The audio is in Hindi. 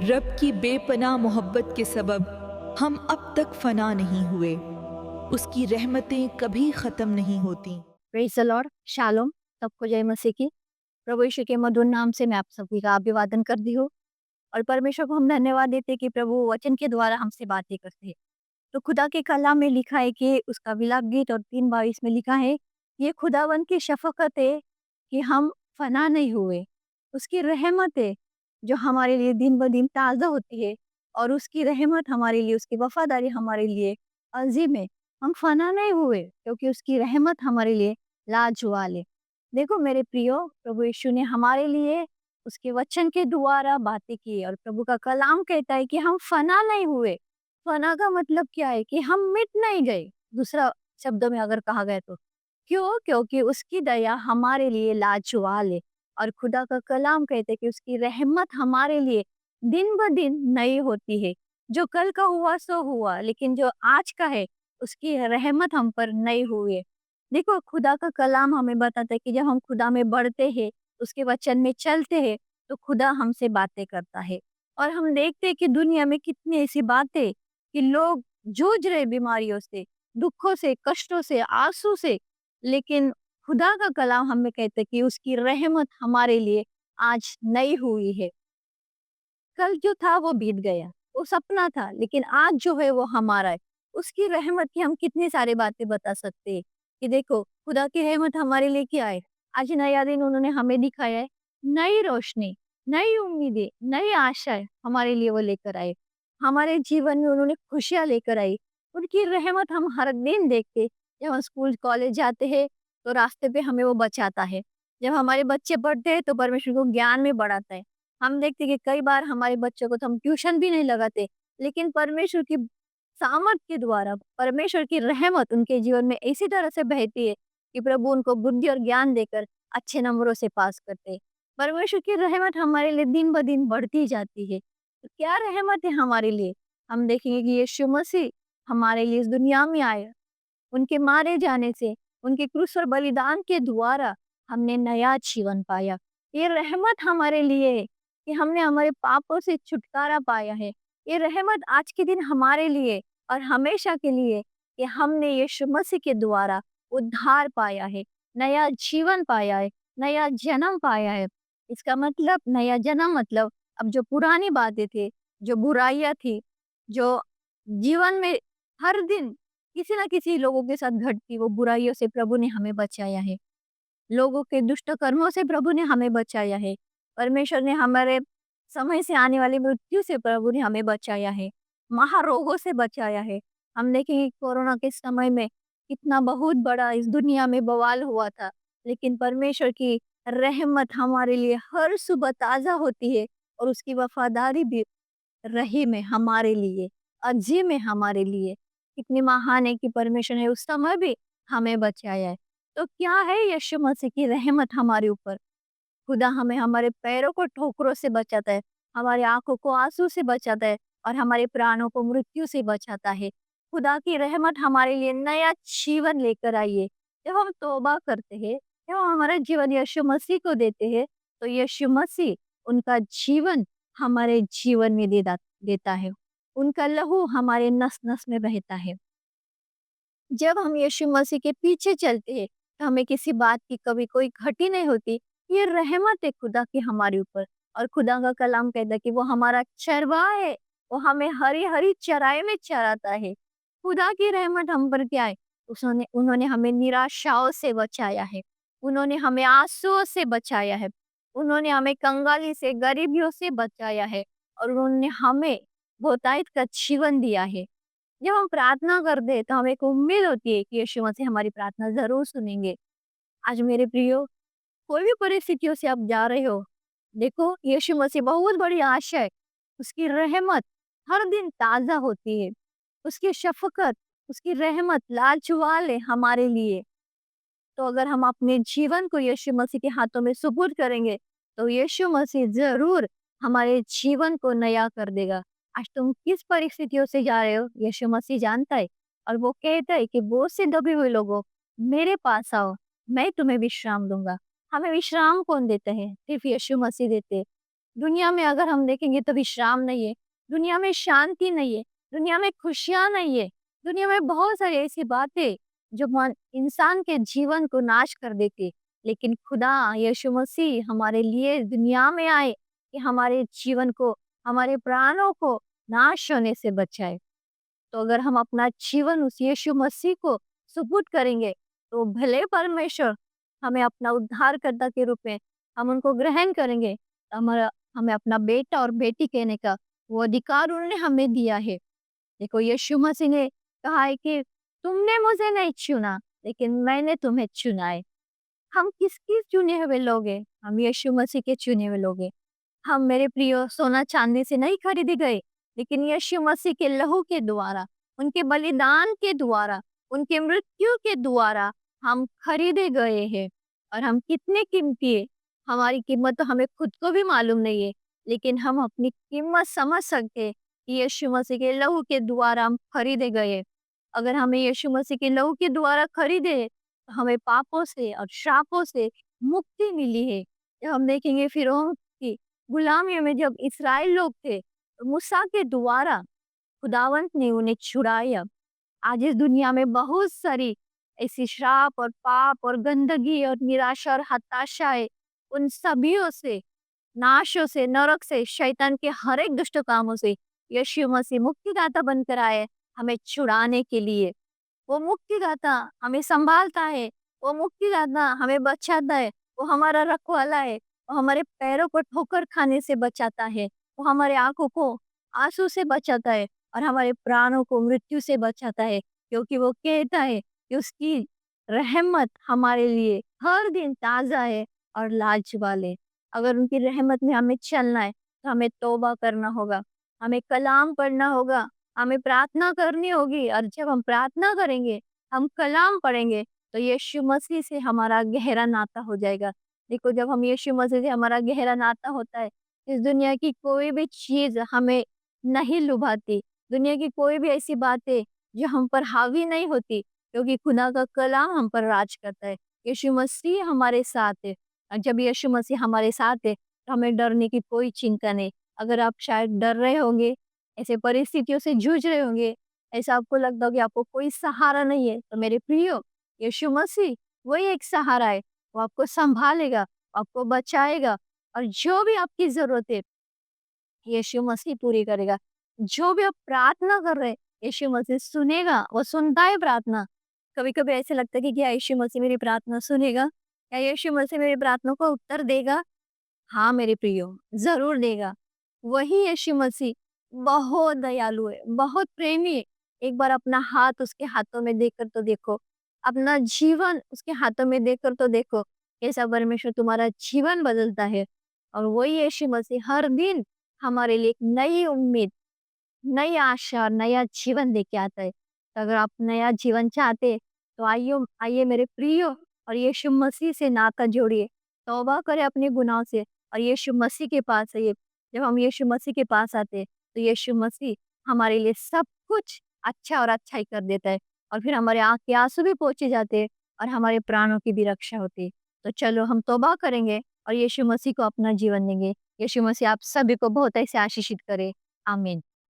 रब की बेपनाह मोहब्बत के सबब हम अब तक फना नहीं हुए। उसकी रहमतें कभी ख़त्म नहीं होती। प्रेज़ द लॉर्ड, शालोम, सबको जय मसीह की। प्रभु यीशु के मधुर नाम से मैं आप सभी का अभिवादन करती हूँ और परमेश्वर को हम धन्यवाद देते हैं कि प्रभु वचन के द्वारा हमसे बातें करते हैं। तो खुदा के कलाम में लिखा है कि उसका विलाप गीत और 3:22 में लिखा है, ये खुदावन की शफ़क़त है कि हम फना नहीं हुए। उसकी रहमत है जो हमारे लिए दिन-ब-दिन ताज़ा होती है और उसकी रहमत हमारे लिए, उसकी वफ़ादारी हमारे लिए अज़ीम है। हम फना नहीं हुए क्योंकि उसकी रहमत हमारे लिए लाजवाब है। देखो मेरे प्रियो, प्रभु यीशु ने हमारे लिए उसके वचन के द्वारा बातें की और प्रभु का कलाम कहता है कि हम फना नहीं हुए। फना का मतलब क्या है कि हम मिट नहीं गए, दूसरा शब्दों में अगर कहा गया तो। क्यों? क्योंकि उसकी दया हमारे लिए लाजवाब है और खुदा का कलाम कहते हैं कि उसकी रहमत हमारे लिए दिन-ब-दिन नई होती है। जो कल का हुआ सो हुआ, लेकिन जो आज का है उसकी रहमत हम पर नई हुई है। देखो खुदा का कलाम हमें बताता है कि जब हम खुदा में बढ़ते हैं, उसके वचन में चलते हैं, तो खुदा हमसे बातें करता है। और हम देखते हैं कि दुनिया में कितनी ऐसी बातें कि लोग जूझ रहे बीमारियों से, दुखों से, कष्टों से, आंसू से, लेकिन खुदा का कलाम हमें कहते हैं कि उसकी रहमत हमारे लिए आज नई हुई है। कल जो था वो बीत गया, वो सपना था, लेकिन आज जो है वो हमारा है। उसकी रहमत की हम कितनी सारी बातें बता सकते हैं कि देखो खुदा की रहमत हमारे लिए क्या है। आज नया दिन उन्होंने हमें दिखाया है, नई रोशनी, नई उम्मीदें, नई आशाएं हमारे लिए वो लेकर आए। हमारे जीवन में उन्होंने खुशियाँ लेकर आई। उनकी रहमत हम हर दिन देखते हैं। जब हम स्कूल कॉलेज जाते हैं तो रास्ते पे हमें वो बचाता है। जब हमारे बच्चे पढ़ते हैं तो परमेश्वर को ज्ञान में बढ़ाता है। हम देखते हैं कि कई बार हमारे बच्चों को तो हम ट्यूशन भी नहीं लगाते, लेकिन परमेश्वर की सामर्थ के द्वारा, परमेश्वर की रहमत उनके जीवन में इसी तरह से बहती है कि प्रभु उनको बुद्धि और ज्ञान देकर अच्छे नंबरों से पास करते हैं। परमेश्वर की रहमत हमारे लिए दिन-ब-दिन बढ़ती जाती है। तो क्या रहमत है हमारे लिए? हम देखेंगे कि यीशु मसीह हमारे लिए इस दुनिया में आए। उनके मारे जाने से, उनके क्रूस और बलिदान के द्वारा हमने नया जीवन पाया। ये रहमत हमारे लिए है कि हमने हमारे पापों से छुटकारा पाया है। ये रहमत आज के दिन हमारे लिए और हमेशा के लिए कि हमने यीशु मसीह के द्वारा उद्धार पाया है, नया जीवन पाया है, नया जन्म पाया है। इसका मतलब नया जन्म मतलब अब जो पुरानी बातें थे, जो बुराइयाँ थी, जो जीवन में हर दिन किसी न किसी लोगों के साथ घटती वो बुराइयों से प्रभु ने हमें बचाया है। लोगों के दुष्ट कर्मों से प्रभु ने हमें बचाया है। परमेश्वर ने हमारे समय से आने वाली मृत्यु से प्रभु ने हमें बचाया है। महारोगों से बचाया है। हम देखेंगे कोरोना के समय में कितना बहुत बड़ा इस दुनिया में बवाल हुआ था। लेकिन परमेश्वर की रहमत हमारे लिए हर सुबह ताज़ा होती है और उसकी वफ़ादारी भी रहीम है हमारे लिए, अजीम है हमारे लिए। कितनी महान है कि परमेश्वर ने उस समय भी हमें बचाया है। तो क्या है यीशु मसीह की रहमत हमारे ऊपर? खुदा हमें हमारे पैरों को ठोकरों से बचाता है, हमारी आँखों को आँसू से बचाता है और हमारे प्राणों को मृत्यु से बचाता है। खुदा की रहमत हमारे लिए नया जीवन लेकर आई है। जब हम तौबा करते हैं, जब हम हमारा जीवन यीशु मसीह को देते हैं, तो यीशु मसीह उनका जीवन हमारे जीवन में देता है। उनका लहू हमारे नस-नस में बहता है। जब हम यीशु मसीह के पीछे चलते हैं, तो हमें किसी बात की कभी कोई घटी नहीं होती। ये रहमत है खुदा की हमारे ऊपर और खुदा का कलाम कहता है कि वो हमारा चरवाहा है, वो हमें हरी-हरी चराई में चराता है। खुदा की रहमत हम पर क्या है? उसने उन्होंने हमें निराशाओं से बचाया है, उन्होंने हमें आँसुओं से बचाया है, उन्होंने हमें कंगाली से, गरीबियों से बचाया है और उन्होंने हमें बहुतायत का जीवन दिया है। जब हम प्रार्थना करते हैं तो हमें एक उम्मीद होती है कि यीशु मसीह हमारी प्रार्थना ज़रूर सुनेंगे। आज मेरे प्रियो, कोई भी परिस्थितियों से आप जा रहे हो, देखो यीशु मसीह बहुत बड़ी आशा है। उसकी रहमत हर दिन ताज़ा होती है। उसकी शफ़क़त, उसकी रहमत लाजवाब है हमारे लिए। तो अगर हम अपने जीवन को यीशु मसीह के हाथों में सुपुर्द करेंगे, तो यीशु मसीह ज़रूर हमारे जीवन को नया कर देगा। आज तुम किस परिस्थितियों से जा रहे हो, यीशु मसीह जानता है और वो कहता है कि बोझ से दबे हुए लोगों, मेरे पास आओ, मैं तुम्हें विश्राम दूँगा। हमें विश्राम कौन देता है? सिर्फ़ यीशु मसीह देते हैं। दुनिया में अगर हम देखेंगे तो विश्राम नहीं है, दुनिया में शांति नहीं है, दुनिया में खुशियाँ नहीं है, दुनिया में बहुत सारी ऐसी बातें जो इंसान के जीवन को नाश कर देती। लेकिन खुदा यीशु मसीह हमारे लिए दुनिया में आए कि हमारे जीवन को, हमारे प्राणों को नाश होने से बचाए। तो अगर हम अपना जीवन उस यीशु मसीह को सुपुर्द करेंगे, तो भले परमेश्वर हमें अपना उद्धारकर्ता के रूप में हम उनको ग्रहण करेंगे। हमारा हमें अपना बेटा और बेटी कहने का वो अधिकार उन्होंने हमें दिया है। देखो यीशु मसीह ने कहा है कि तुमने मुझे नहीं चुना, लेकिन मैंने तुम्हें चुना है। हम किसके चुने हुए लोग हैं? हम यीशु मसीह के चुने हुए लोग हैं। हम मेरे प्रिय सोना चांदी से नहीं खरीदे गए, लेकिन यीशु मसीह के लहू के द्वारा, उनके बलिदान के द्वारा, उनके मृत्यु के द्वारा हम खरीदे गए हैं। और हम कितने कीमती है, हमारी कीमत तो हमें खुद को भी मालूम नहीं है, लेकिन हम अपनी कीमत समझ सकते हैं कि यीशु मसीह के लहू के द्वारा हम खरीदे गए हैं। अगर हमें यीशु मसीह के लहू के द्वारा खरीदे, तो हमें पापों से और श्रापों से मुक्ति मिली है। जब हम देखेंगे फिरौन की गुलामियों में जब इस्राएल लोग थे, तो मूसा के द्वारा खुदावंत ने उन्हें छुड़ाया। आज इस दुनिया में बहुत सारी ऐसी श्राप और पाप और गंदगी और निराशा और हताशा है। उन सभियों से, नाशों से, नरक से, शैतान के हर एक दुष्ट कामों से यीशु मसीह मुक्तिदाता बनकर आए हमें छुड़ाने के लिए। वो मुक्तिदाता हमें संभालता है, वो मुक्तिदाता हमें बचाता है, वो हमारा रखवाला है, वो हमारे पैरों को ठोकर खाने से बचाता है, वो हमारे आँखों को आँसू से बचाता है और हमारे प्राणों को मृत्यु से बचाता है, क्योंकि वो कहता है कि उसकी रहमत हमारे लिए हर दिन ताज़ा है और लाजवाब है। अगर उनकी रहमत में हमें चलना है, तो हमें तौबा करना होगा, हमें कलाम पढ़ना होगा, हमें प्रार्थना करनी होगी। और जब हम प्रार्थना करेंगे, हम कलाम पढ़ेंगे, तो यीशु मसीह से हमारा गहरा नाता हो जाएगा। देखो जब हम यीशु मसीह से हमारा गहरा नाता होता है, इस दुनिया की कोई भी चीज़ हमें नहीं लुभाती, दुनिया की कोई भी ऐसी बातें जो हम पर हावी नहीं होती, क्योंकि खुदा का कलाम हम पर राज करता है। यीशु मसीह हमारे साथ है और जब यीशु मसीह हमारे साथ है, तो हमें डरने की कोई चिंता नहीं। अगर आप शायद डर रहे होंगे, ऐसे परिस्थितियों से जूझ रहे होंगे, ऐसा आपको लगता हो कि आपको कोई सहारा नहीं है, तो मेरे प्रियो, यीशु मसीह वही एक सहारा है। वो आपको सँभालेगा, आपको बचाएगा और जो भी आपकी ज़रूरत है, यीशु मसीह पूरी करेगा। जो भी आप प्रार्थना कर रहे हैं, यीशु मसीह सुनेगा, वो सुनता है प्रार्थना। कभी-कभी ऐसे लगता है कि क्या यीशु मसीह मेरी प्रार्थना सुनेगा? क्या यीशु मसीह मेरी प्रार्थना को उत्तर देगा? हाँ मेरे प्रियो, ज़रूर देगा। वही यीशु मसीह बहुत दयालु है, बहुत प्रेमी है। एक बार अपना हाथ उसके हाथों में देकर तो देखो, अपना जीवन उसके हाथों में देकर तो देखो, कैसा परमेश्वर तुम्हारा जीवन बदलता है। और वही यीशु मसीह हर दिन हमारे लिए एक नई उम्मीद, नई आशा और नया जीवन लेके आता है। तो अगर आप नया जीवन चाहते हैं, तो आइए आइए मेरे प्रियो और यीशु मसीह से नाता जोड़िए, तौबा करें अपने गुनाहों से और यीशु मसीह के पास आइए। जब हम यीशु मसीह के पास आते हैं, तो यीशु मसीह हमारे लिए सब कुछ अच्छा और अच्छा ही कर देता है और फिर हमारे आँख के आँसू भी पोंछे जाते हैं और हमारे प्राणों की भी रक्षा होती है। तो चलो हम तौबा करेंगे और यीशु मसीह को अपना जीवन देंगे। यीशु मसीह आप सभी को बहुत ऐसे आशीषित करे। आमीन।